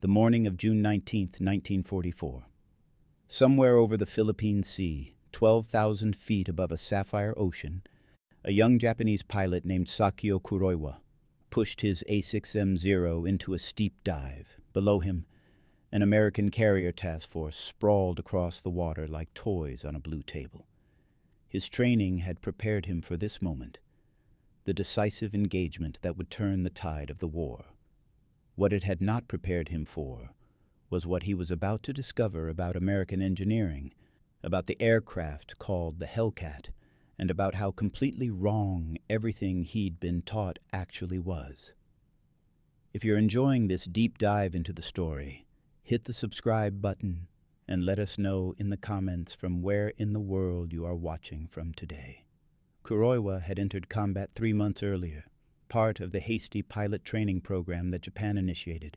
the morning of June 19th, 1944. Somewhere over the Philippine Sea, 12,000 feet above a sapphire ocean, a young Japanese pilot named Sakio Kuroiwa pushed his A6M Zero into a steep dive. Below him, an American carrier task force sprawled across the water like toys on a blue table. His training had prepared him for this moment, the decisive engagement that would turn the tide of the war. What it had not prepared him for was what he was about to discover about American engineering, about the aircraft called the Hellcat, and about how completely wrong everything he'd been taught actually was. If you're enjoying this deep dive into the story, hit the subscribe button and let us know in the comments from where in the world you are watching from today. Kuroiwa had entered combat 3 months earlier, part of the hasty pilot training program that Japan initiated,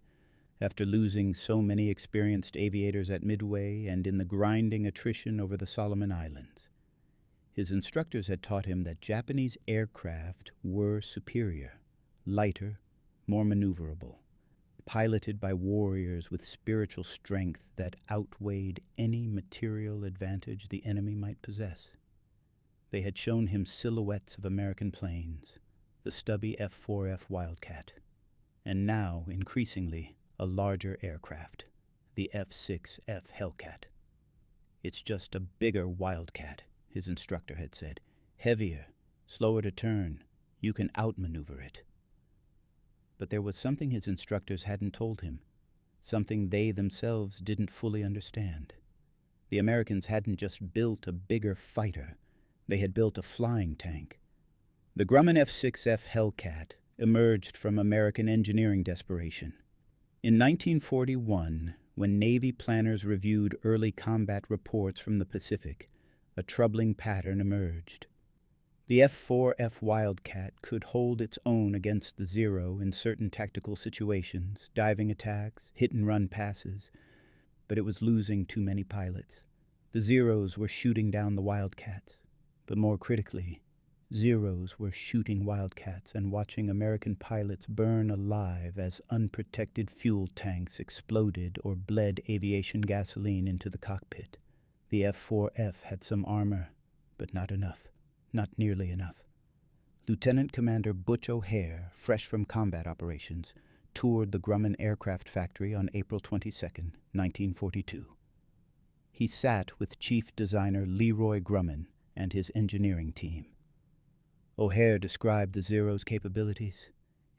after losing so many experienced aviators at Midway and in the grinding attrition over the Solomon Islands. His instructors had taught him that Japanese aircraft were superior, lighter, more maneuverable, piloted by warriors with spiritual strength that outweighed any material advantage the enemy might possess. They had shown him silhouettes of American planes, the stubby F-4F Wildcat, and now, increasingly, a larger aircraft, the F6F Hellcat. "It's just a bigger Wildcat," his instructor had said. "Heavier, slower to turn. You can outmaneuver it." But there was something his instructors hadn't told him, something they themselves didn't fully understand. The Americans hadn't just built a bigger fighter, they had built a flying tank. The Grumman F6F Hellcat emerged from American engineering desperation. In 1941, when Navy planners reviewed early combat reports from the Pacific, a troubling pattern emerged. The F-4F Wildcat could hold its own against the Zero in certain tactical situations, diving attacks, hit-and-run passes, but it was losing too many pilots. The Zeros were shooting down the Wildcats, but more critically, Zeros were shooting Wildcats and watching American pilots burn alive as unprotected fuel tanks exploded or bled aviation gasoline into the cockpit. The F-4F had some armor, but not enough. Not nearly enough. Lieutenant Commander Butch O'Hare, fresh from combat operations, toured the Grumman Aircraft Factory on April 22, 1942. He sat with Chief Designer Leroy Grumman and his engineering team. O'Hare described the Zero's capabilities,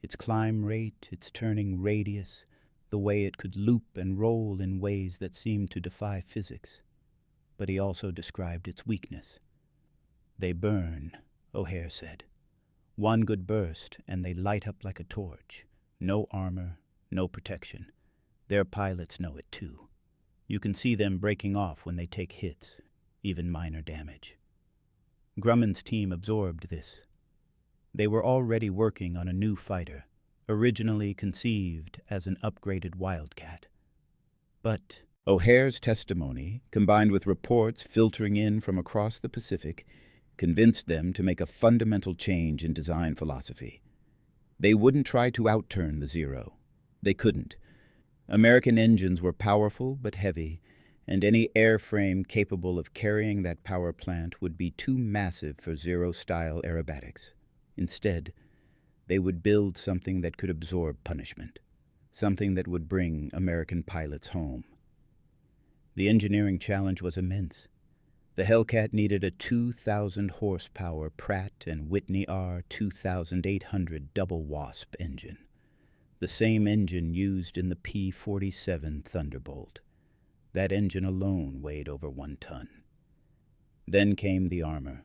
its climb rate, its turning radius, the way it could loop and roll in ways that seemed to defy physics. But he also described its weakness. "They burn," O'Hare said. "One good burst, and they light up like a torch. No armor, no protection. Their pilots know it, too. You can see them breaking off when they take hits, even minor damage." Grumman's team absorbed this. They were already working on a new fighter, originally conceived as an upgraded Wildcat. But O'Hare's testimony, combined with reports filtering in from across the Pacific, convinced them to make a fundamental change in design philosophy. They wouldn't try to outturn the Zero. They couldn't. American engines were powerful but heavy, and any airframe capable of carrying that power plant would be too massive for Zero-style aerobatics. Instead, they would build something that could absorb punishment, something that would bring American pilots home. The engineering challenge was immense. The Hellcat needed a 2,000 horsepower Pratt & Whitney R2800 double Wasp engine, the same engine used in the P-47 Thunderbolt. That engine alone weighed over 1 ton. Then came the armor.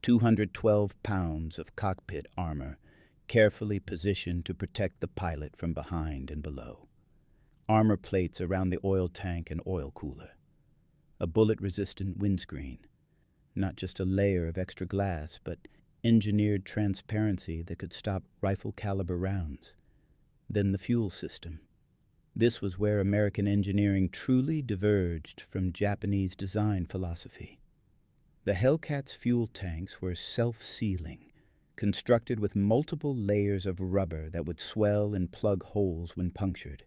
212 pounds of cockpit armor, carefully positioned to protect the pilot from behind and below. Armor plates around the oil tank and oil cooler. A bullet-resistant windscreen. Not just a layer of extra glass, but engineered transparency that could stop rifle-caliber rounds. Then the fuel system. This was where American engineering truly diverged from Japanese design philosophy. The Hellcat's fuel tanks were self-sealing, constructed with multiple layers of rubber that would swell and plug holes when punctured.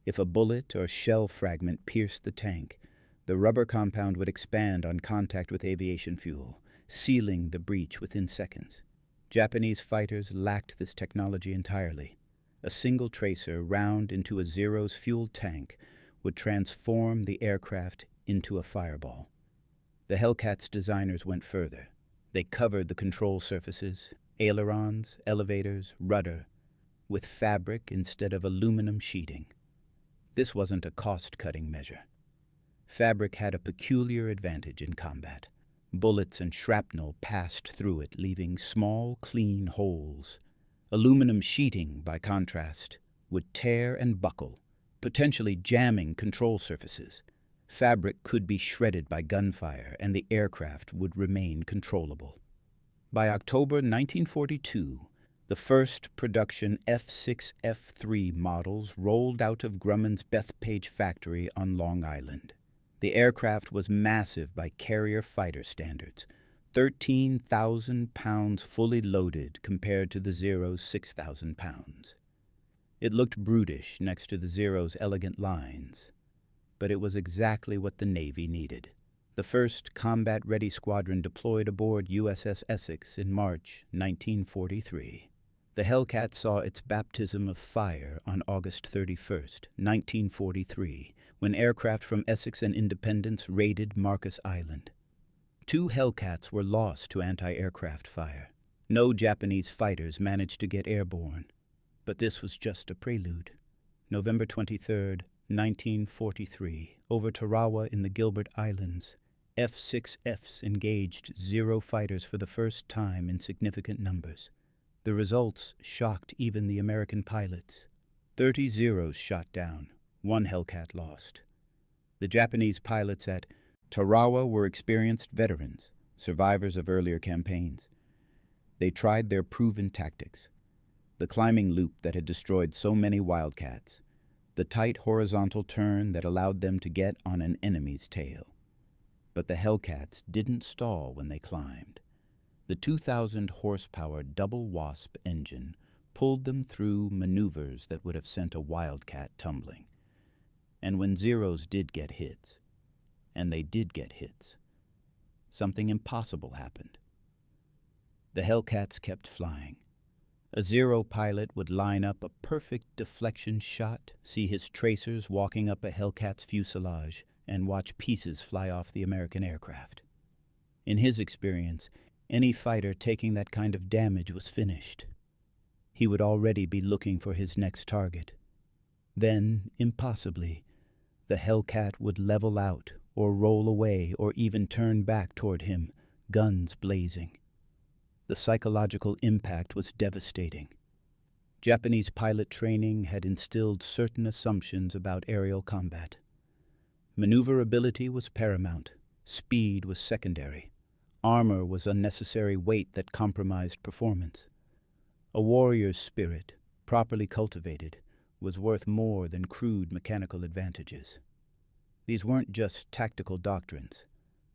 If a bullet or shell fragment pierced the tank, the rubber compound would expand on contact with aviation fuel, sealing the breach within seconds. Japanese fighters lacked this technology entirely. A single tracer round into a Zero's fuel tank would transform the aircraft into a fireball. The Hellcats' designers went further. They covered the control surfaces, ailerons, elevators, rudder, with fabric instead of aluminum sheeting. This wasn't a cost-cutting measure. Fabric had a peculiar advantage in combat. Bullets and shrapnel passed through it, leaving small, clean holes. Aluminum sheeting, by contrast, would tear and buckle, potentially jamming control surfaces. Fabric could be shredded by gunfire, and the aircraft would remain controllable. By October 1942, the first production F6F3 models rolled out of Grumman's Bethpage factory on Long Island. The aircraft was massive by carrier fighter standards, 13,000 pounds fully loaded compared to the Zero's 6,000 pounds. It looked brutish next to the Zero's elegant lines, but it was exactly what the Navy needed. The first combat-ready squadron deployed aboard USS Essex in March 1943. The Hellcat saw its baptism of fire on August 31, 1943, when aircraft from Essex and Independence raided Marcus Island. 2 Hellcats were lost to anti-aircraft fire. No Japanese fighters managed to get airborne, but this was just a prelude. November 23, 1943, over Tarawa in the Gilbert Islands, F6Fs engaged Zero fighters for the first time in significant numbers. The results shocked even the American pilots. 30 Zeros shot down, 1 Hellcat lost. The Japanese pilots at Tarawa were experienced veterans, survivors of earlier campaigns. They tried their proven tactics. The climbing loop that had destroyed so many Wildcats, the tight horizontal turn that allowed them to get on an enemy's tail. But the Hellcats didn't stall when they climbed. The 2,000 horsepower double Wasp engine pulled them through maneuvers that would have sent a Wildcat tumbling. And when Zeros did get hits, and they did get hits, something impossible happened. The Hellcats kept flying. A Zero pilot would line up a perfect deflection shot, see his tracers walking up a Hellcat's fuselage, and watch pieces fly off the American aircraft. In his experience, any fighter taking that kind of damage was finished. He would already be looking for his next target. Then, impossibly, the Hellcat would level out, or roll away, or even turn back toward him, guns blazing. The psychological impact was devastating. Japanese pilot training had instilled certain assumptions about aerial combat. Maneuverability was paramount. Speed was secondary. Armor was unnecessary weight that compromised performance. A warrior's spirit, properly cultivated, was worth more than crude mechanical advantages. These weren't just tactical doctrines.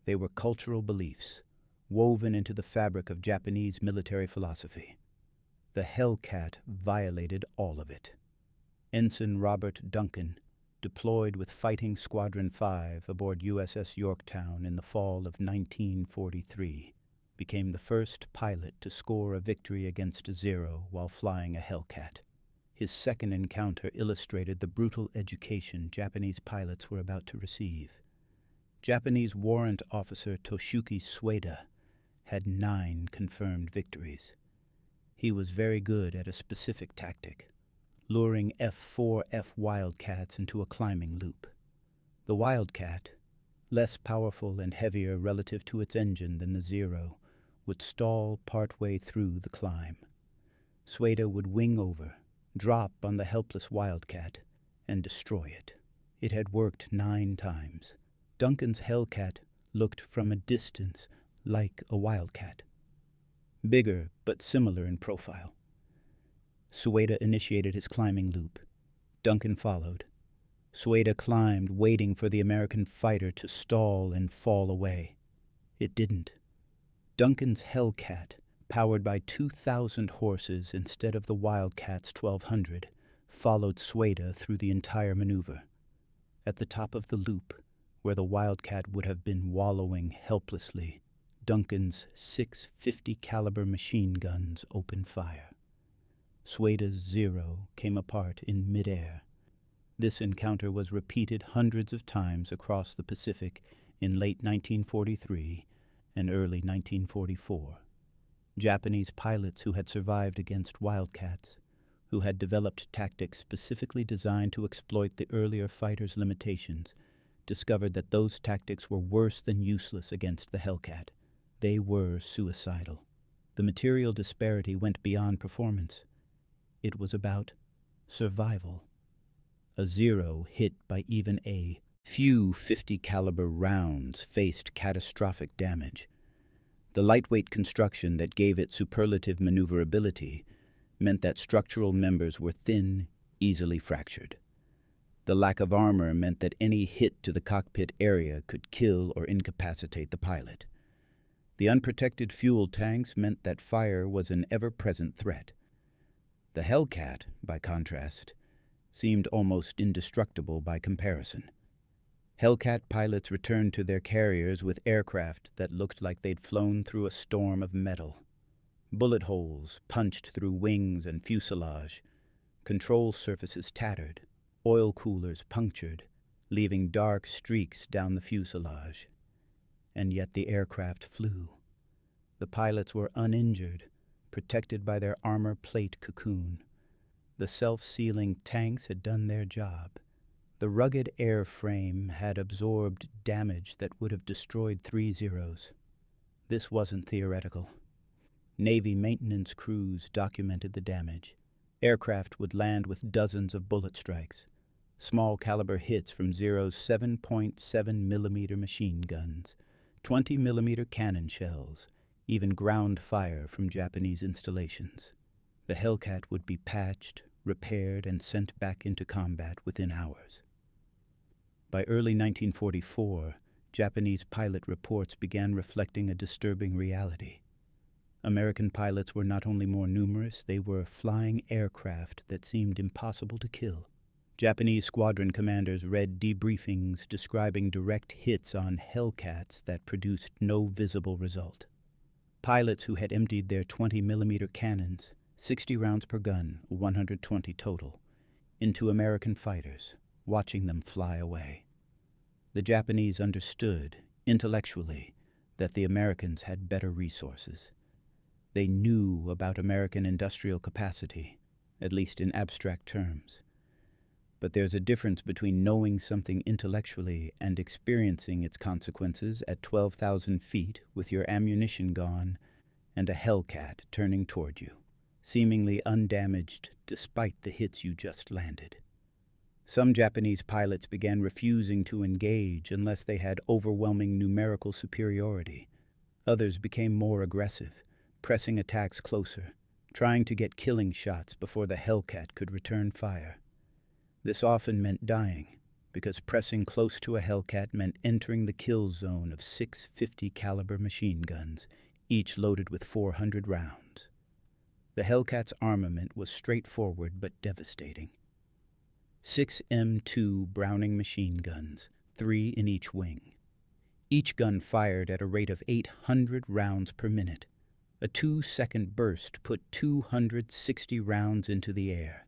They were cultural beliefs, woven into the fabric of Japanese military philosophy. The Hellcat violated all of it. Ensign Robert Duncan, deployed with Fighting Squadron 5 aboard USS Yorktown in the fall of 1943, became the first pilot to score a victory against a Zero while flying a Hellcat. His second encounter illustrated the brutal education Japanese pilots were about to receive. Japanese Warrant Officer Toshuki Sueda had 9 confirmed victories. He was very good at a specific tactic, luring F4F Wildcats into a climbing loop. The Wildcat, less powerful and heavier relative to its engine than the Zero, would stall partway through the climb. Sueda would wing over, drop on the helpless Wildcat, and destroy it. It had worked 9 times. Duncan's Hellcat looked from a distance like a Wildcat. Bigger but similar in profile. Sueda initiated his climbing loop. Duncan followed. Sueda climbed, waiting for the American fighter to stall and fall away. It didn't. Duncan's Hellcat, powered by 2,000 horses instead of the Wildcat's 1,200, followed Sueda through the entire maneuver. At the top of the loop, where the Wildcat would have been wallowing helplessly, Duncan's 650 caliber machine guns opened fire. Sueda's Zero came apart in midair. This encounter was repeated hundreds of times across the Pacific in late 1943 and early 1944. Japanese pilots who had survived against Wildcats, who had developed tactics specifically designed to exploit the earlier fighters' limitations, discovered that those tactics were worse than useless against the Hellcat. They were suicidal. The material disparity went beyond performance. It was about survival. A Zero hit by even a few 50 caliber rounds faced catastrophic damage. The lightweight construction that gave it superlative maneuverability meant that structural members were thin, easily fractured. The lack of armor meant that any hit to the cockpit area could kill or incapacitate the pilot. The unprotected fuel tanks meant that fire was an ever-present threat. The Hellcat, by contrast, seemed almost indestructible by comparison. Hellcat pilots returned to their carriers with aircraft that looked like they'd flown through a storm of metal. Bullet holes punched through wings and fuselage, control surfaces tattered, oil coolers punctured, leaving dark streaks down the fuselage. And yet the aircraft flew. The pilots were uninjured, protected by their armor plate cocoon. The self-sealing tanks had done their job. The rugged airframe had absorbed damage that would have destroyed 3 Zeros. This wasn't theoretical. Navy maintenance crews documented the damage. Aircraft would land with dozens of bullet strikes, small caliber hits from Zero's 7.7 millimeter machine guns, 20 millimeter cannon shells, even ground fire from Japanese installations. The Hellcat would be patched, repaired, and sent back into combat within hours. By early 1944, Japanese pilot reports began reflecting a disturbing reality. American pilots were not only more numerous, they were flying aircraft that seemed impossible to kill. Japanese squadron commanders read debriefings describing direct hits on Hellcats that produced no visible result. Pilots who had emptied their 20 millimeter cannons, 60 rounds per gun, 120 total, into American fighters, watching them fly away. The Japanese understood, intellectually, that the Americans had better resources. They knew about American industrial capacity, at least in abstract terms. But there's a difference between knowing something intellectually and experiencing its consequences at 12,000 feet with your ammunition gone and a Hellcat turning toward you, seemingly undamaged despite the hits you just landed. Some Japanese pilots began refusing to engage unless they had overwhelming numerical superiority. Others became more aggressive, pressing attacks closer, trying to get killing shots before the Hellcat could return fire. This often meant dying, because pressing close to a Hellcat meant entering the kill zone of 650 caliber machine guns, each loaded with 400 rounds. The Hellcat's armament was straightforward but devastating. 6M2 Browning machine guns, 3 in each wing. Each gun fired at a rate of 800 rounds per minute. A 2-second burst put 260 rounds into the air.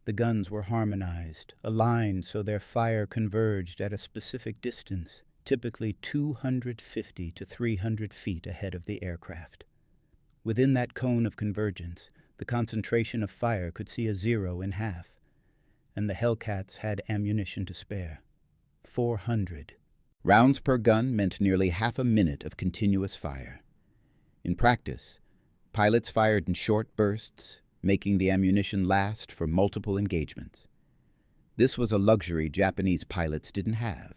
The guns were harmonized, aligned so their fire converged at a specific distance, typically 250 to 300 feet ahead of the aircraft. Within that cone of convergence, the concentration of fire could see a Zero in half, and the Hellcats had ammunition to spare. 400 rounds per gun meant nearly half a minute of continuous fire. In practice, pilots fired in short bursts, making the ammunition last for multiple engagements. This was a luxury Japanese pilots didn't have.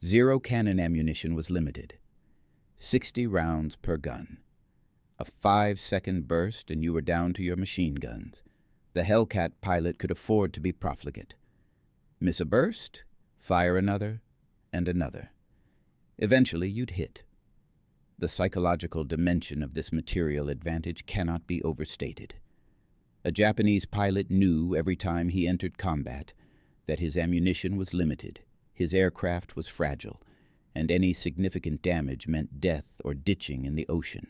Zero cannon ammunition was limited. 60 rounds per gun. A 5-second burst and you were down to your machine guns. The Hellcat pilot could afford to be profligate. Miss a burst, fire another, and another. Eventually you'd hit. The psychological dimension of this material advantage cannot be overstated. A Japanese pilot knew every time he entered combat that his ammunition was limited, his aircraft was fragile, and any significant damage meant death or ditching in the ocean.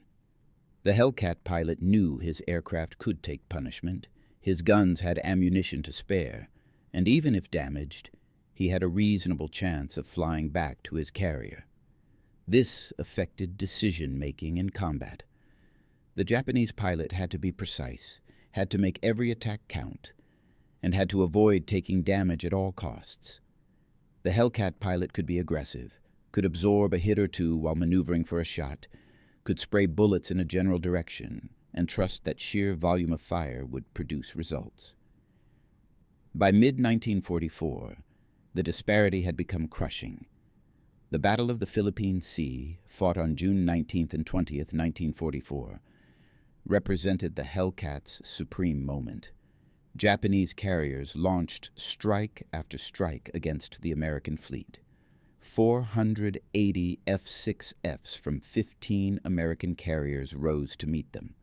The Hellcat pilot knew his aircraft could take punishment, his guns had ammunition to spare, and even if damaged, he had a reasonable chance of flying back to his carrier. This affected decision-making in combat. The Japanese pilot had to be precise, had to make every attack count, and had to avoid taking damage at all costs. The Hellcat pilot could be aggressive, could absorb a hit or two while maneuvering for a shot, could spray bullets in a general direction, and trust that sheer volume of fire would produce results. By mid-1944, the disparity had become crushing. The Battle of the Philippine Sea, fought on June 19th and 20th, 1944, represented the Hellcats' supreme moment. Japanese carriers launched strike after strike against the American fleet. 480 F6Fs from 15 American carriers rose to meet them.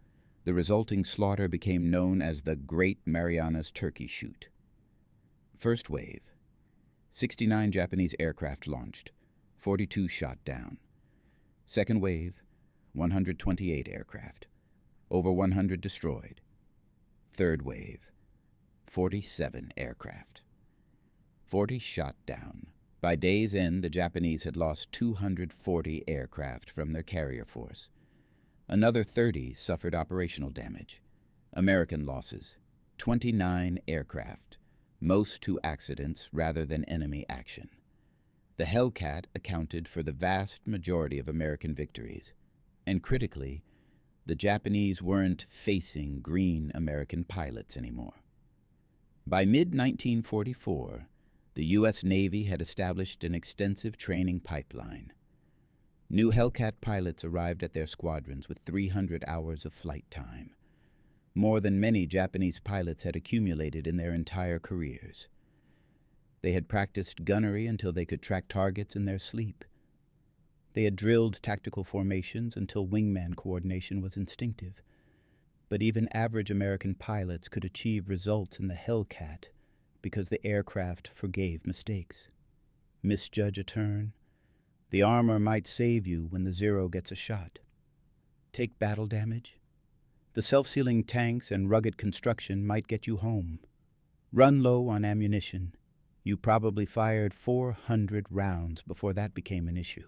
The resulting slaughter became known as the Great Marianas Turkey Shoot. First wave. 69 Japanese aircraft launched, 42 shot down. Second wave, 128 aircraft, over 100 destroyed. Third wave, 47 aircraft, 40 shot down. By day's end, the Japanese had lost 240 aircraft from their carrier force. Another 30 suffered operational damage. American losses, 29 aircraft, most to accidents rather than enemy action. The Hellcat accounted for the vast majority of American victories, and critically, the Japanese weren't facing green American pilots anymore. By mid-1944, the U.S. Navy had established an extensive training pipeline. New Hellcat pilots arrived at their squadrons with 300 hours of flight time, more than many Japanese pilots had accumulated in their entire careers. They had practiced gunnery until they could track targets in their sleep. They had drilled tactical formations until wingman coordination was instinctive. But even average American pilots could achieve results in the Hellcat because the aircraft forgave mistakes. Misjudge a turn. The armor might save you when the Zero gets a shot. Take battle damage. The self-sealing tanks and rugged construction might get you home. Run low on ammunition. You probably fired 400 rounds before that became an issue.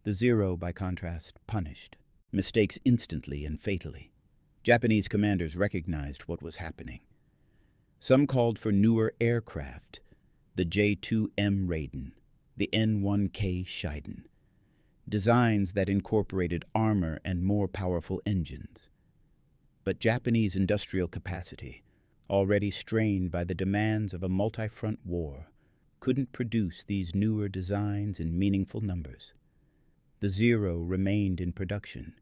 The Zero, by contrast, punished mistakes instantly and fatally. Japanese commanders recognized what was happening. Some called for newer aircraft, the J-2M Raiden, the N-1K Shiden, designs that incorporated armor and more powerful engines. But Japanese industrial capacity, already strained by the demands of a multi-front war, couldn't produce these newer designs in meaningful numbers. The Zero remained in production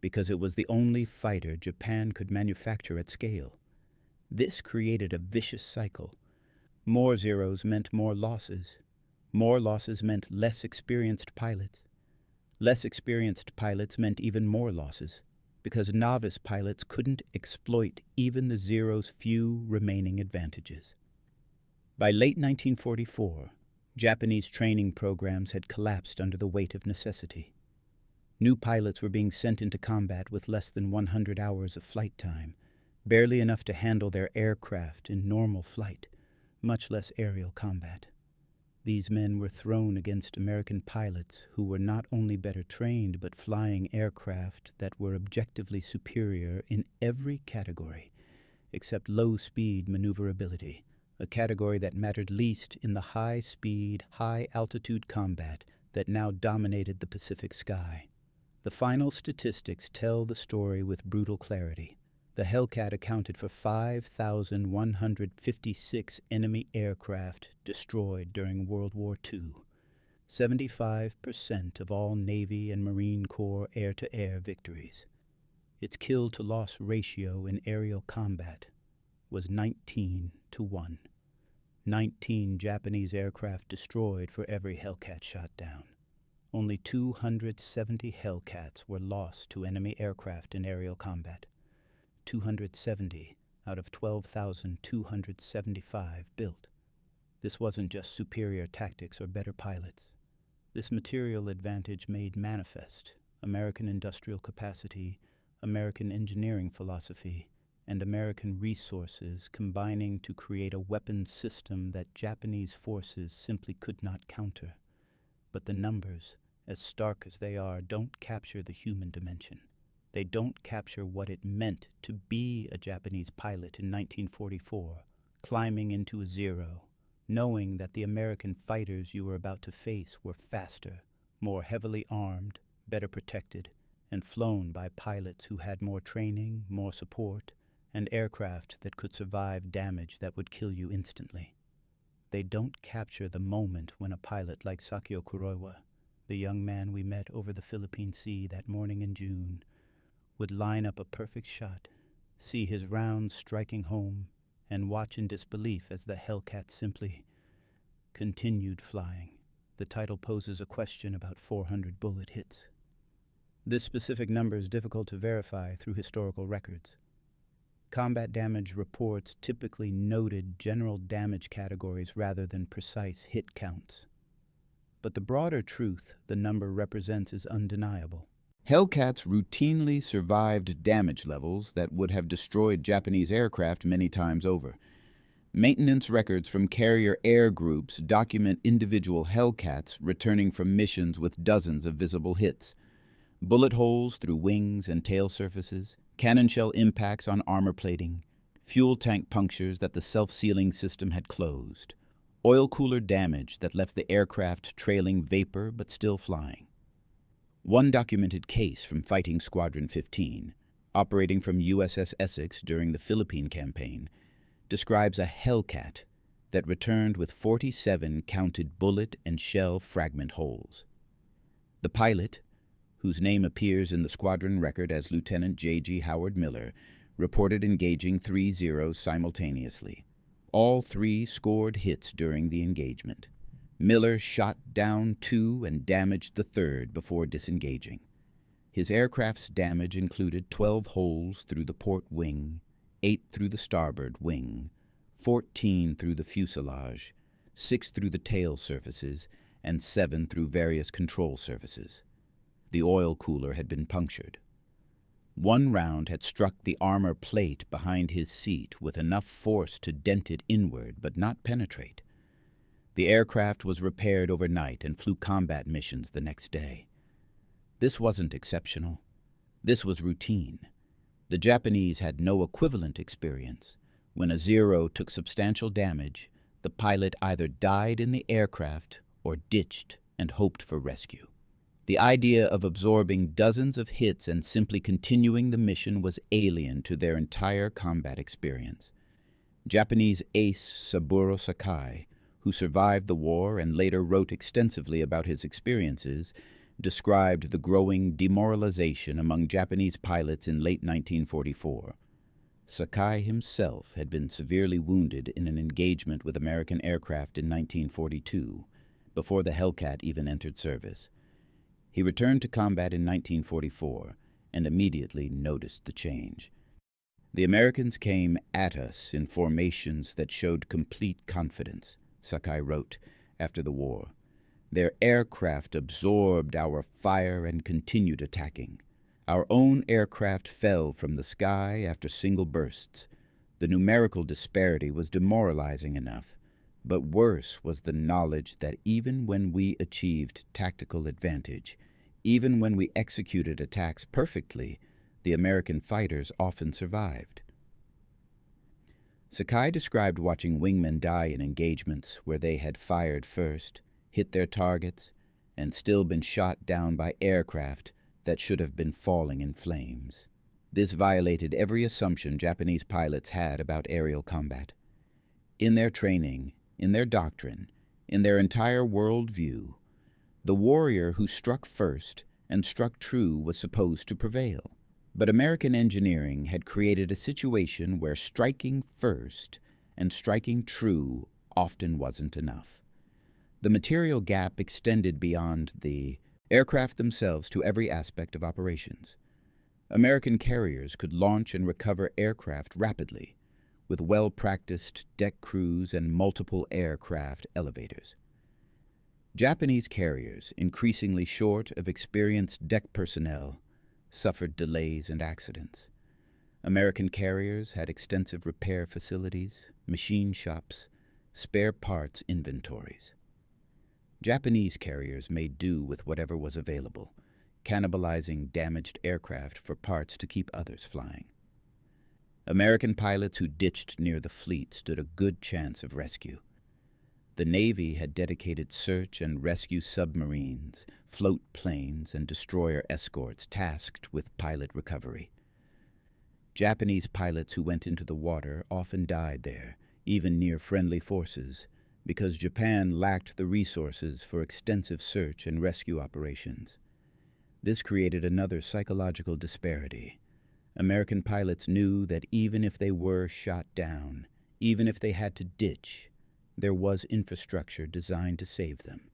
because it was the only fighter Japan could manufacture at scale. This created a vicious cycle. More Zeros meant more losses. More losses meant less experienced pilots. Less experienced pilots meant even more losses, because novice pilots couldn't exploit even the Zero's few remaining advantages. By late 1944, Japanese training programs had collapsed under the weight of necessity. New pilots were being sent into combat with less than 100 hours of flight time, barely enough to handle their aircraft in normal flight, much less aerial combat. These men were thrown against American pilots who were not only better trained but flying aircraft that were objectively superior in every category, except low-speed maneuverability, a category that mattered least in the high-speed, high-altitude combat that now dominated the Pacific sky. The final statistics tell the story with brutal clarity. The Hellcat accounted for 5,156 enemy aircraft destroyed during World War II, 75% of all Navy and Marine Corps air-to-air victories. Its kill-to-loss ratio in aerial combat was 19-1. 19 Japanese aircraft destroyed for every Hellcat shot down. Only 270 Hellcats were lost to enemy aircraft in aerial combat. 270 out of 12,275 built. This wasn't just superior tactics or better pilots. This material advantage made manifest American industrial capacity, American engineering philosophy, and American resources combining to create a weapons system that Japanese forces simply could not counter. But the numbers, as stark as they are, don't capture the human dimension. They don't capture what it meant to be a Japanese pilot in 1944, climbing into a Zero, knowing that the American fighters you were about to face were faster, more heavily armed, better protected, and flown by pilots who had more training, more support, and aircraft that could survive damage that would kill you instantly. They don't capture the moment when a pilot like Sakio Kuroiwa, the young man we met over the Philippine Sea that morning in June, would line up a perfect shot, see his rounds striking home, and watch in disbelief as the Hellcat simply continued flying. The title poses a question about 400 bullet hits. This specific number is difficult to verify through historical records. Combat damage reports typically noted general damage categories rather than precise hit counts. But the broader truth the number represents is undeniable. Hellcats routinely survived damage levels that would have destroyed Japanese aircraft many times over. Maintenance records from carrier air groups document individual Hellcats returning from missions with dozens of visible hits. Bullet holes through wings and tail surfaces, cannon shell impacts on armor plating, fuel tank punctures that the self-sealing system had closed, oil cooler damage that left the aircraft trailing vapor but still flying. One documented case from Fighting Squadron 15, operating from USS Essex during the Philippine campaign, describes a Hellcat that returned with 47 counted bullet and shell fragment holes. The pilot, whose name appears in the squadron record as Lieutenant J.G. Howard Miller, reported engaging 3 Zeros simultaneously. All 3 scored hits during the engagement. Miller shot down 2 and damaged the 3rd before disengaging. His aircraft's damage included 12 holes through the port wing, 8 through the starboard wing, 14 through the fuselage, 6 through the tail surfaces, and 7 through various control surfaces. The oil cooler had been punctured. One round had struck the armor plate behind his seat with enough force to dent it inward but not penetrate. The aircraft was repaired overnight and flew combat missions the next day. This wasn't exceptional. This was routine. The Japanese had no equivalent experience. When a Zero took substantial damage, the pilot either died in the aircraft or ditched and hoped for rescue. The idea of absorbing dozens of hits and simply continuing the mission was alien to their entire combat experience. Japanese ace Saburo Sakai, who survived the war and later wrote extensively about his experiences, described the growing demoralization among Japanese pilots in late 1944. Sakai himself had been severely wounded in an engagement with American aircraft in 1942, before the Hellcat even entered service. He returned to combat in 1944 and immediately noticed the change. The Americans came at us in formations that showed complete confidence, Sakai wrote after the war. Their aircraft absorbed our fire and continued attacking. Our own aircraft fell from the sky after single bursts. The numerical disparity was demoralizing enough, but worse was the knowledge that even when we achieved tactical advantage, even when we executed attacks perfectly, the American fighters often survived. Sakai described watching wingmen die in engagements where they had fired first, hit their targets, and still been shot down by aircraft that should have been falling in flames. This violated every assumption Japanese pilots had about aerial combat. In their training, in their doctrine, in their entire worldview, the warrior who struck first and struck true was supposed to prevail. But American engineering had created a situation where striking first and striking true often wasn't enough. The material gap extended beyond the aircraft themselves to every aspect of operations. American carriers could launch and recover aircraft rapidly, with well-practiced deck crews and multiple aircraft elevators. Japanese carriers, increasingly short of experienced deck personnel, suffered delays and accidents. American carriers had extensive repair facilities, machine shops, spare parts inventories. Japanese carriers made do with whatever was available, cannibalizing damaged aircraft for parts to keep others flying. American pilots who ditched near the fleet stood a good chance of rescue. The Navy had dedicated search and rescue submarines, float planes, and destroyer escorts tasked with pilot recovery. Japanese pilots who went into the water often died there, even near friendly forces, because Japan lacked the resources for extensive search and rescue operations. This created another psychological disparity. American pilots knew that even if they were shot down, even if they had to ditch, there was infrastructure designed to save them.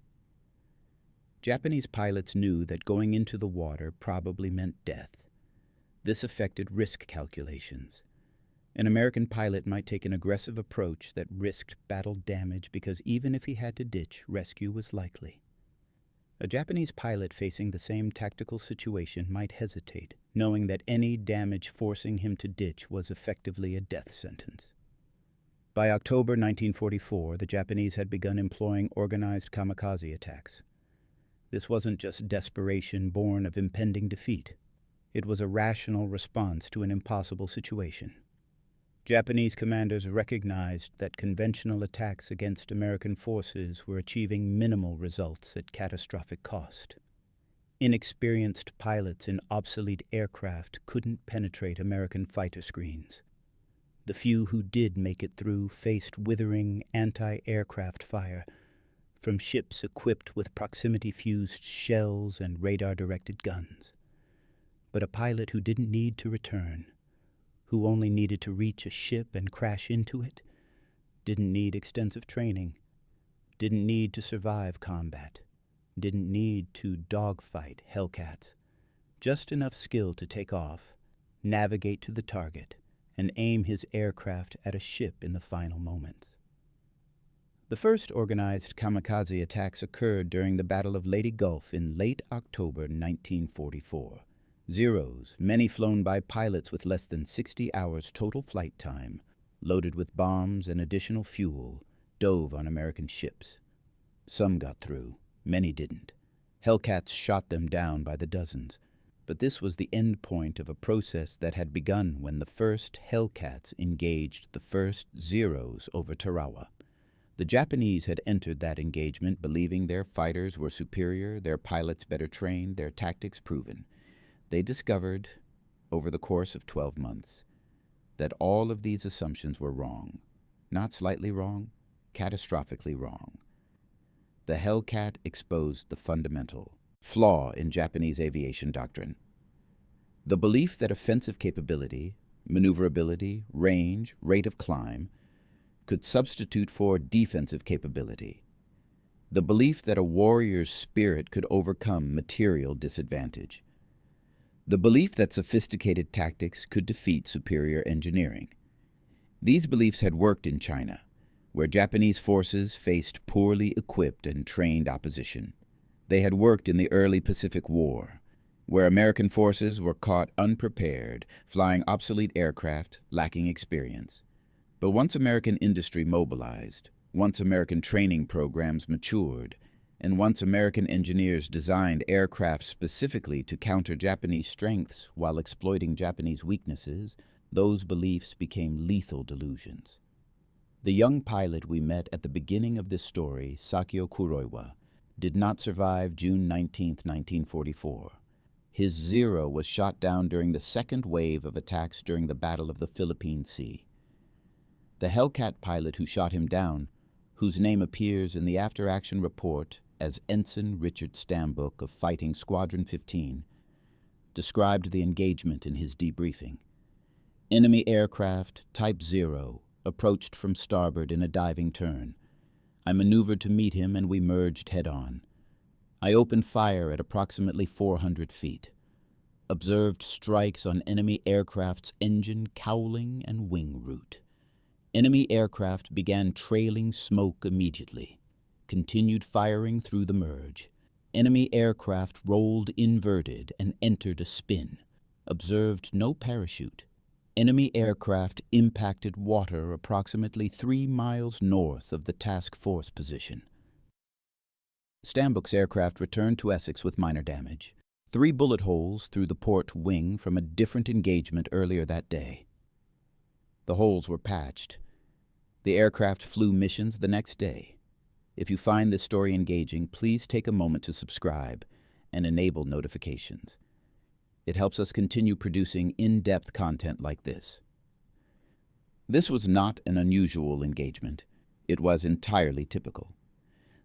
Japanese pilots knew that going into the water probably meant death. This affected risk calculations. An American pilot might take an aggressive approach that risked battle damage because even if he had to ditch, rescue was likely. A Japanese pilot facing the same tactical situation might hesitate, knowing that any damage forcing him to ditch was effectively a death sentence. By October 1944, the Japanese had begun employing organized kamikaze attacks. This wasn't just desperation born of impending defeat. It was a rational response to an impossible situation. Japanese commanders recognized that conventional attacks against American forces were achieving minimal results at catastrophic cost. Inexperienced pilots in obsolete aircraft couldn't penetrate American fighter screens. The few who did make it through faced withering anti-aircraft fire from ships equipped with proximity-fused shells and radar-directed guns. But a pilot who didn't need to return, who only needed to reach a ship and crash into it, didn't need extensive training, didn't need to survive combat, didn't need to dogfight Hellcats, just enough skill to take off, navigate to the target, and aim his aircraft at a ship in the final moments. The first organized kamikaze attacks occurred during the Battle of Leyte Gulf in late October 1944. Zeros, many flown by pilots with less than 60 hours total flight time, loaded with bombs and additional fuel, dove on American ships. Some got through, many didn't. Hellcats shot them down by the dozens. But this was the end point of a process that had begun when the first Hellcats engaged the first Zeros over Tarawa. The Japanese had entered that engagement believing their fighters were superior, their pilots better trained, their tactics proven. They discovered, over the course of 12 months, that all of these assumptions were wrong. Not slightly wrong, catastrophically wrong. The Hellcat exposed the fundamental flaw in Japanese aviation doctrine. The belief that offensive capability, maneuverability, range, rate of climb could substitute for defensive capability. The belief that a warrior's spirit could overcome material disadvantage. The belief that sophisticated tactics could defeat superior engineering. These beliefs had worked in China, where Japanese forces faced poorly equipped and trained opposition. They had worked in the early Pacific War, where American forces were caught unprepared, flying obsolete aircraft, lacking experience. But once American industry mobilized, once American training programs matured, and once American engineers designed aircraft specifically to counter Japanese strengths while exploiting Japanese weaknesses, those beliefs became lethal delusions. The young pilot we met at the beginning of this story, Sakio Kuroiwa, did not survive June 19, 1944. His Zero was shot down during the second wave of attacks during the Battle of the Philippine Sea. The Hellcat pilot who shot him down, whose name appears in the after-action report as Ensign Richard Stambuk of Fighting Squadron 15, described the engagement in his debriefing. Enemy aircraft, Type 0, approached from starboard in a diving turn. I maneuvered to meet him and we merged head-on. I opened fire at approximately 400 feet. Observed strikes on enemy aircraft's engine, cowling, and wing root. Enemy aircraft began trailing smoke immediately, continued firing through the merge. Enemy aircraft rolled inverted and entered a spin. Observed no parachute. Enemy aircraft impacted water approximately 3 miles north of the task force position. Stanbook's aircraft returned to Essex with minor damage. 3 bullet holes through the port wing from a different engagement earlier that day. The holes were patched. The aircraft flew missions the next day. If you find this story engaging, please take a moment to subscribe and enable notifications. It helps us continue producing in-depth content like this. This was not an unusual engagement. It was entirely typical.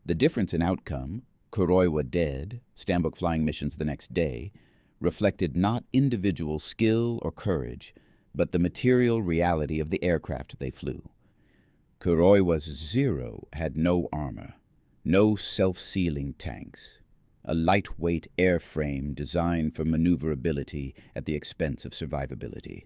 The difference in outcome, Kuroiwa dead, Stanbook flying missions the next day, reflected not individual skill or courage, but the material reality of the aircraft they flew. Kuroiwa's Zero had no armor, no self-sealing tanks, a lightweight airframe designed for maneuverability at the expense of survivability.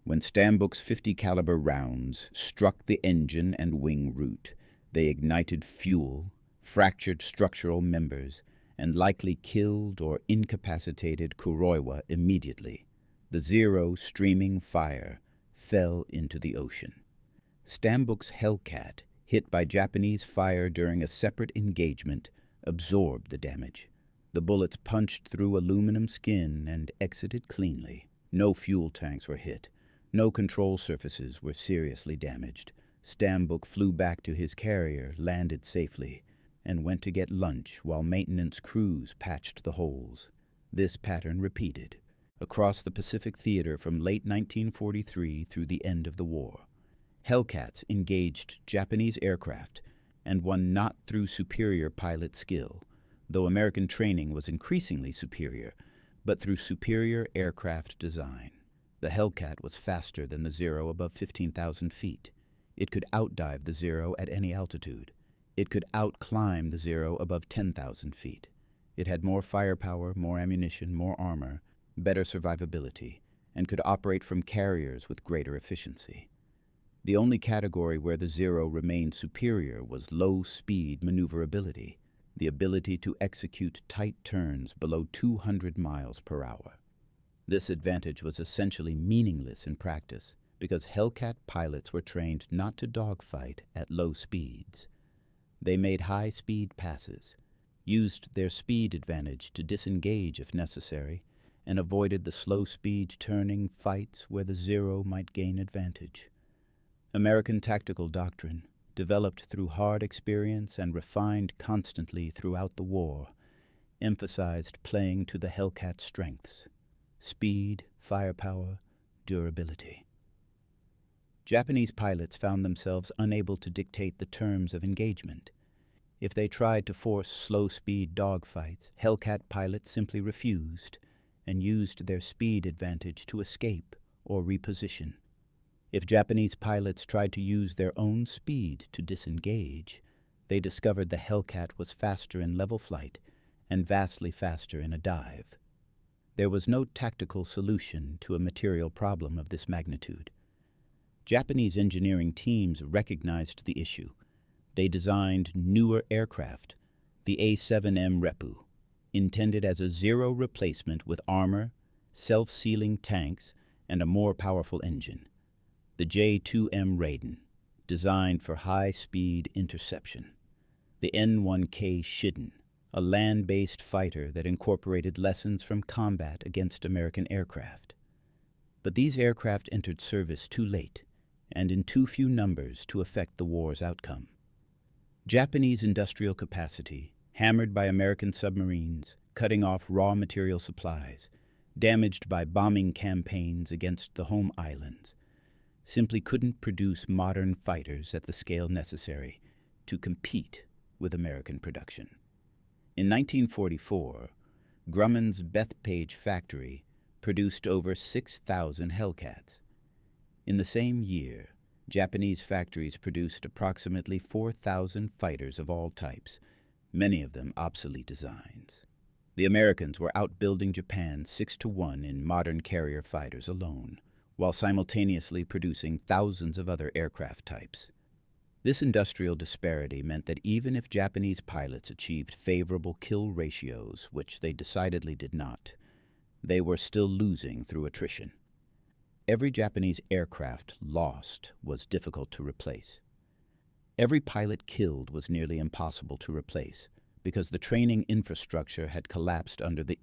When Stanbook's 50 caliber rounds struck the engine and wing root, they ignited fuel, fractured structural members, and likely killed or incapacitated Kuroiwa immediately. The Zero, streaming fire, fell into the ocean. Stanbook's Hellcat, hit by Japanese fire during a separate engagement, absorbed the damage. The bullets punched through aluminum skin and exited cleanly. No fuel tanks were hit. No control surfaces were seriously damaged. Stanbook flew back to his carrier, landed safely, and went to get lunch while maintenance crews patched the holes. This pattern repeated across the Pacific Theater from late 1943 through the end of the war. Hellcats engaged Japanese aircraft and won not through superior pilot skill, though American training was increasingly superior, but through superior aircraft design. The Hellcat was faster than the Zero above 15,000 feet. It could outdive the Zero at any altitude. It could outclimb the Zero above 10,000 feet. It had more firepower, more ammunition, more armor, better survivability, and could operate from carriers with greater efficiency. The only category where the Zero remained superior was low-speed maneuverability, the ability to execute tight turns below 200 miles per hour. This advantage was essentially meaningless in practice because Hellcat pilots were trained not to dogfight at low speeds. They made high-speed passes, used their speed advantage to disengage if necessary, and avoided the slow-speed turning fights where the Zero might gain advantage. American tactical doctrine, developed through hard experience and refined constantly throughout the war, emphasized playing to the Hellcat's strengths: speed, firepower, durability. Japanese pilots found themselves unable to dictate the terms of engagement. If they tried to force slow-speed dogfights, Hellcat pilots simply refused and used their speed advantage to escape or reposition. If Japanese pilots tried to use their own speed to disengage, they discovered the Hellcat was faster in level flight and vastly faster in a dive. There was no tactical solution to a material problem of this magnitude. Japanese engineering teams recognized the issue. They designed newer aircraft, the A6M Repu, intended as a Zero replacement with armor, self-sealing tanks, and a more powerful engine. The J2M Raiden, designed for high-speed interception. The N1K Shiden, a land-based fighter that incorporated lessons from combat against American aircraft. But these aircraft entered service too late and in too few numbers to affect the war's outcome. Japanese industrial capacity, hammered by American submarines, cutting off raw material supplies, damaged by bombing campaigns against the home islands, simply couldn't produce modern fighters at the scale necessary to compete with American production. In 1944, Grumman's Bethpage factory produced over 6,000 Hellcats. In the same year, Japanese factories produced approximately 4,000 fighters of all types, many of them obsolete designs. The Americans were outbuilding Japan 6-1 in modern carrier fighters alone, while simultaneously producing thousands of other aircraft types. This industrial disparity meant that even if Japanese pilots achieved favorable kill ratios, which they decidedly did not, they were still losing through attrition. Every Japanese aircraft lost was difficult to replace. Every pilot killed was nearly impossible to replace, because the training infrastructure had collapsed under the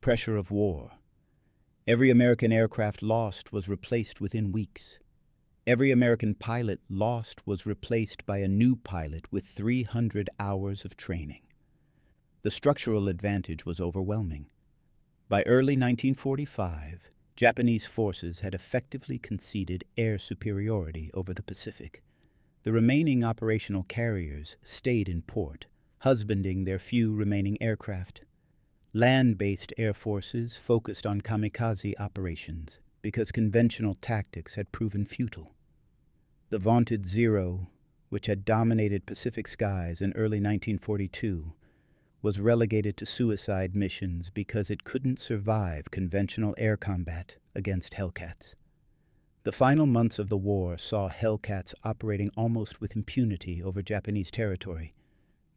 pressure of war. Every American aircraft lost was replaced within weeks. Every American pilot lost was replaced by a new pilot with 300 hours of training. The structural advantage was overwhelming. By early 1945, Japanese forces had effectively conceded air superiority over the Pacific. The remaining operational carriers stayed in port, husbanding their few remaining aircraft. Land-based air forces focused on kamikaze operations because conventional tactics had proven futile. The vaunted Zero, which had dominated Pacific skies in early 1942, was relegated to suicide missions because it couldn't survive conventional air combat against Hellcats. The final months of the war saw Hellcats operating almost with impunity over Japanese territory.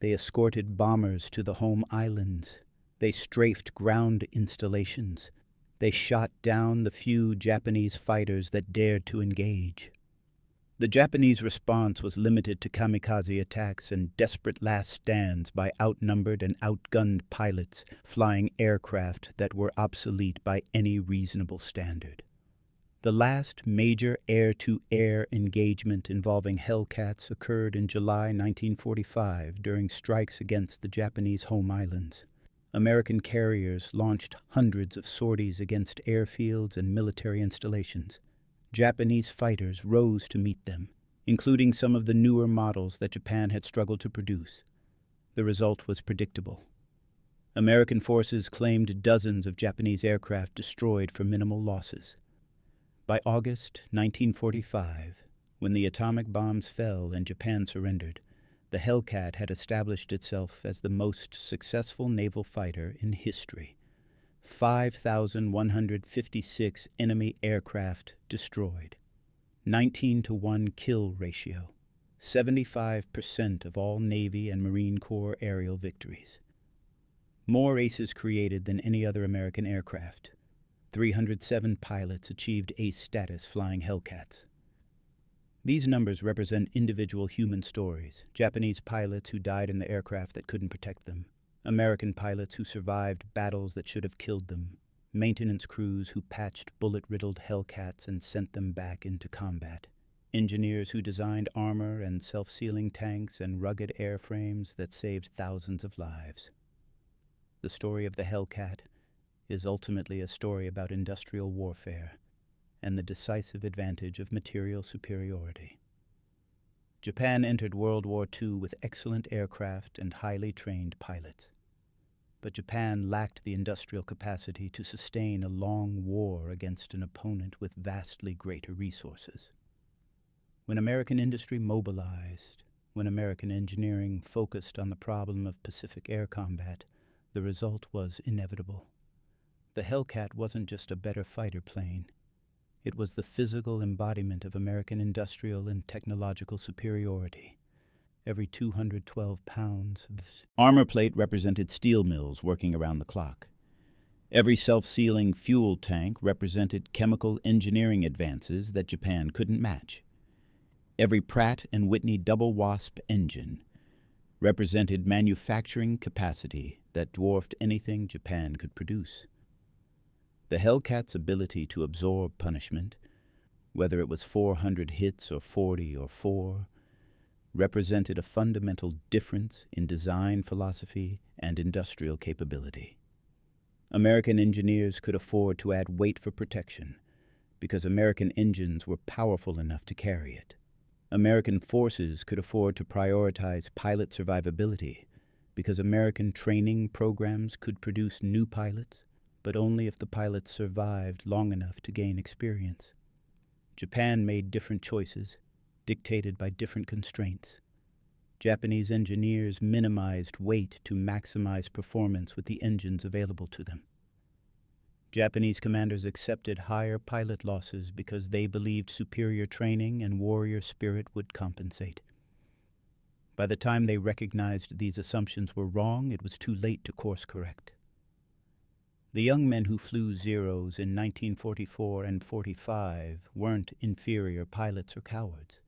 They escorted bombers to the home islands. They strafed ground installations. They shot down the few Japanese fighters that dared to engage. The Japanese response was limited to kamikaze attacks and desperate last stands by outnumbered and outgunned pilots flying aircraft that were obsolete by any reasonable standard. The last major air-to-air engagement involving Hellcats occurred in July 1945 during strikes against the Japanese home islands. American carriers launched hundreds of sorties against airfields and military installations. Japanese fighters rose to meet them, including some of the newer models that Japan had struggled to produce. The result was predictable. American forces claimed dozens of Japanese aircraft destroyed for minimal losses. By August 1945, when the atomic bombs fell and Japan surrendered, the Hellcat had established itself as the most successful naval fighter in history. 5,156 enemy aircraft destroyed. 19-to-1 kill ratio. 75% of all Navy and Marine Corps aerial victories. More aces created than any other American aircraft. 307 pilots achieved ace status flying Hellcats. These numbers represent individual human stories. Japanese pilots who died in the aircraft that couldn't protect them. American pilots who survived battles that should have killed them. Maintenance crews who patched bullet-riddled Hellcats and sent them back into combat. Engineers who designed armor and self-sealing tanks and rugged airframes that saved thousands of lives. The story of the Hellcat is ultimately a story about industrial warfare and the decisive advantage of material superiority. Japan entered World War II with excellent aircraft and highly trained pilots. But Japan lacked the industrial capacity to sustain a long war against an opponent with vastly greater resources. When American industry mobilized, when American engineering focused on the problem of Pacific air combat, the result was inevitable. The Hellcat wasn't just a better fighter plane. It was the physical embodiment of American industrial and technological superiority. Every 212 pounds of armor plate represented steel mills working around the clock. Every self-sealing fuel tank represented chemical engineering advances that Japan couldn't match. Every Pratt & Whitney double WASP engine represented manufacturing capacity that dwarfed anything Japan could produce. The Hellcat's ability to absorb punishment, whether it was 400 hits or 40 or 4, represented a fundamental difference in design philosophy and industrial capability. American engineers could afford to add weight for protection because American engines were powerful enough to carry it. American forces could afford to prioritize pilot survivability because American training programs could produce new pilots, but only if the pilots survived long enough to gain experience. Japan made different choices, dictated by different constraints. Japanese engineers minimized weight to maximize performance with the engines available to them. Japanese commanders accepted higher pilot losses because they believed superior training and warrior spirit would compensate. By the time they recognized these assumptions were wrong, it was too late to course correct. The young men who flew Zeros in 1944 and 45 weren't inferior pilots or cowards.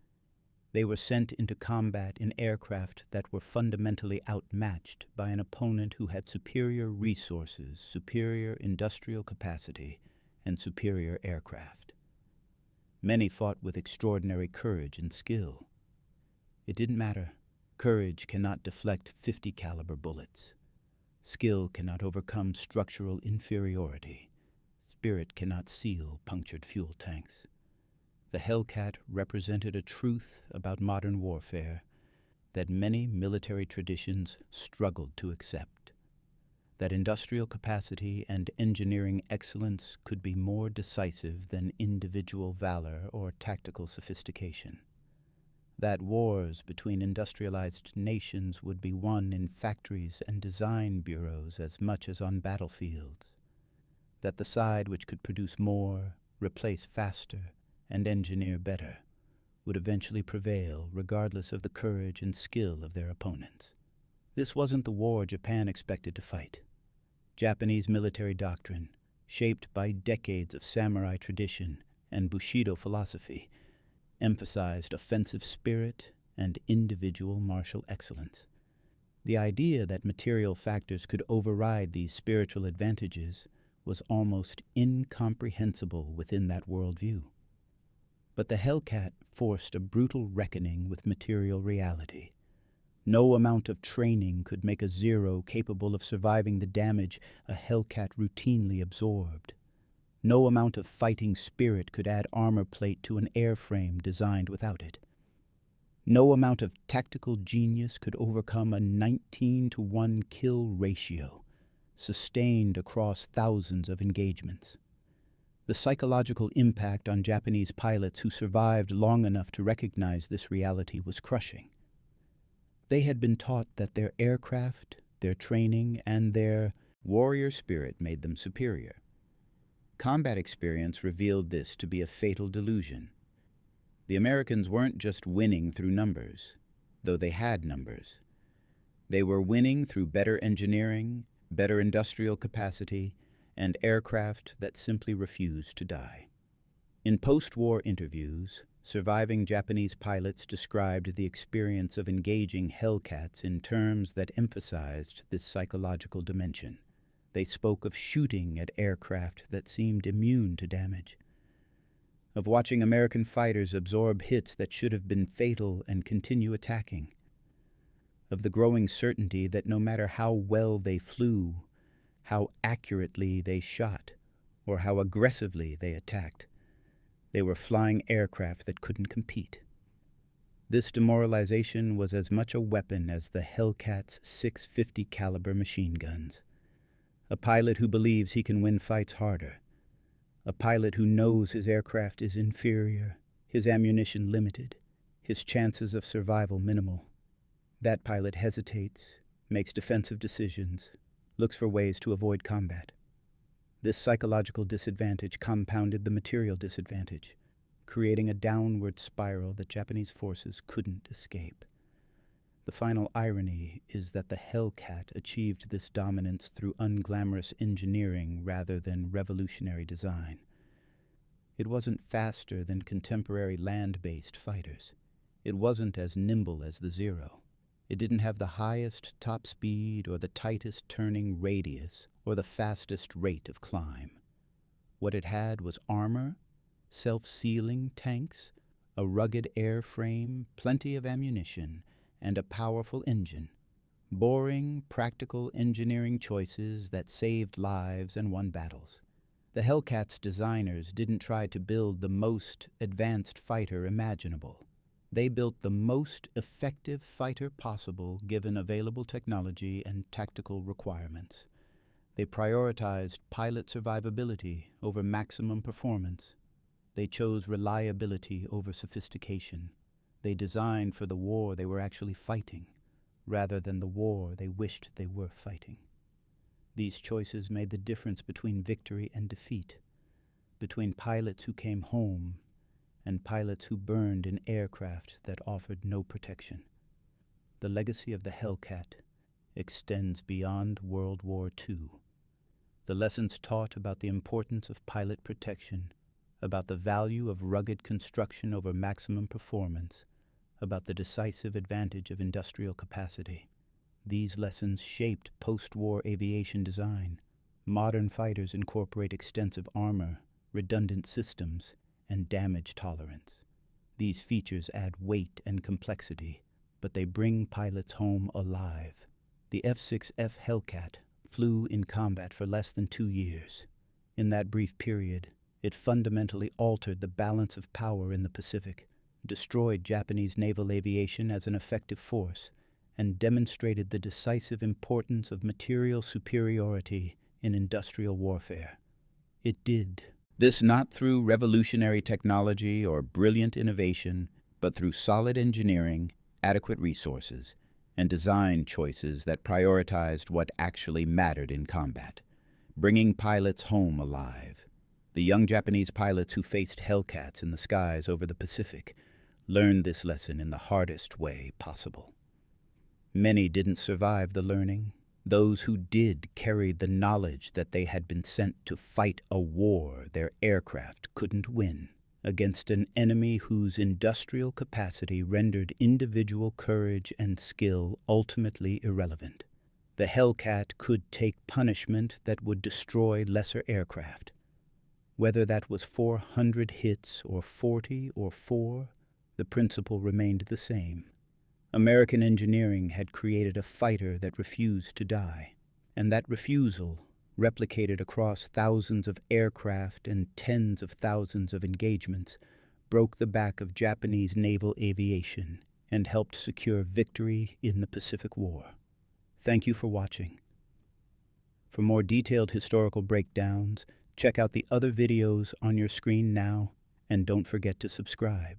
They were sent into combat in aircraft that were fundamentally outmatched by an opponent who had superior resources, superior industrial capacity, and superior aircraft. Many fought with extraordinary courage and skill. It didn't matter. Courage cannot deflect 50 caliber bullets. Skill cannot overcome structural inferiority. Spirit cannot seal punctured fuel tanks. The Hellcat represented a truth about modern warfare that many military traditions struggled to accept, that industrial capacity and engineering excellence could be more decisive than individual valor or tactical sophistication, that wars between industrialized nations would be won in factories and design bureaus as much as on battlefields, that the side which could produce more, replace faster, and engineer better would eventually prevail regardless of the courage and skill of their opponents. This wasn't the war Japan expected to fight. Japanese military doctrine, shaped by decades of samurai tradition and Bushido philosophy, emphasized offensive spirit and individual martial excellence. The idea that material factors could override these spiritual advantages was almost incomprehensible within that worldview. But the Hellcat forced a brutal reckoning with material reality. No amount of training could make a Zero capable of surviving the damage a Hellcat routinely absorbed. No amount of fighting spirit could add armor plate to an airframe designed without it. No amount of tactical genius could overcome a 19-to-1 kill ratio, sustained across thousands of engagements. The psychological impact on Japanese pilots who survived long enough to recognize this reality was crushing. They had been taught that their aircraft, their training, and their warrior spirit made them superior. Combat experience revealed this to be a fatal delusion. The Americans weren't just winning through numbers, though they had numbers. They were winning through better engineering, better industrial capacity, and aircraft that simply refused to die. In post-war interviews, surviving Japanese pilots described the experience of engaging Hellcats in terms that emphasized this psychological dimension. They spoke of shooting at aircraft that seemed immune to damage, of watching American fighters absorb hits that should have been fatal and continue attacking, of the growing certainty that no matter how well they flew, how accurately they shot, or how aggressively they attacked, they were flying aircraft that couldn't compete. This demoralization was as much a weapon as the Hellcat's 650 caliber machine guns. A pilot who believes he can win fights harder. A pilot who knows his aircraft is inferior, his ammunition limited, his chances of survival minimal. That pilot hesitates, makes defensive decisions, looks for ways to avoid combat. This psychological disadvantage compounded the material disadvantage, creating a downward spiral that Japanese forces couldn't escape. The final irony is that the Hellcat achieved this dominance through unglamorous engineering rather than revolutionary design. It wasn't faster than contemporary land-based fighters. It wasn't as nimble as the Zero. It didn't have the highest top speed or the tightest turning radius or the fastest rate of climb. What it had was armor, self-sealing tanks, a rugged airframe, plenty of ammunition, and a powerful engine. Boring, practical engineering choices that saved lives and won battles. The Hellcat's designers didn't try to build the most advanced fighter imaginable. They built the most effective fighter possible given available technology and tactical requirements. They prioritized pilot survivability over maximum performance. They chose reliability over sophistication. They designed for the war they were actually fighting, rather than the war they wished they were fighting. These choices made the difference between victory and defeat, between pilots who came home and pilots who burned in aircraft that offered no protection. The legacy of the Hellcat extends beyond World War II. The lessons taught about the importance of pilot protection, about the value of rugged construction over maximum performance, about the decisive advantage of industrial capacity. These lessons shaped post-war aviation design. Modern fighters incorporate extensive armor, redundant systems, and damage tolerance. These features add weight and complexity, but they bring pilots home alive. The F6F Hellcat flew in combat for less than 2 years. In that brief period, it fundamentally altered the balance of power in the Pacific, destroyed Japanese naval aviation as an effective force, and demonstrated the decisive importance of material superiority in industrial warfare. It did this not through revolutionary technology or brilliant innovation, but through solid engineering, adequate resources, and design choices that prioritized what actually mattered in combat, bringing pilots home alive. The young Japanese pilots who faced Hellcats in the skies over the Pacific learned this lesson in the hardest way possible. Many didn't survive the learning. Those who did carried the knowledge that they had been sent to fight a war their aircraft couldn't win, against an enemy whose industrial capacity rendered individual courage and skill ultimately irrelevant. The Hellcat could take punishment that would destroy lesser aircraft. Whether that was 400 hits or 40 or 4, the principle remained the same. American engineering had created a fighter that refused to die, and that refusal, replicated across thousands of aircraft and tens of thousands of engagements, broke the back of Japanese naval aviation and helped secure victory in the Pacific War. Thank you for watching. For more detailed historical breakdowns, check out the other videos on your screen now, and don't forget to subscribe.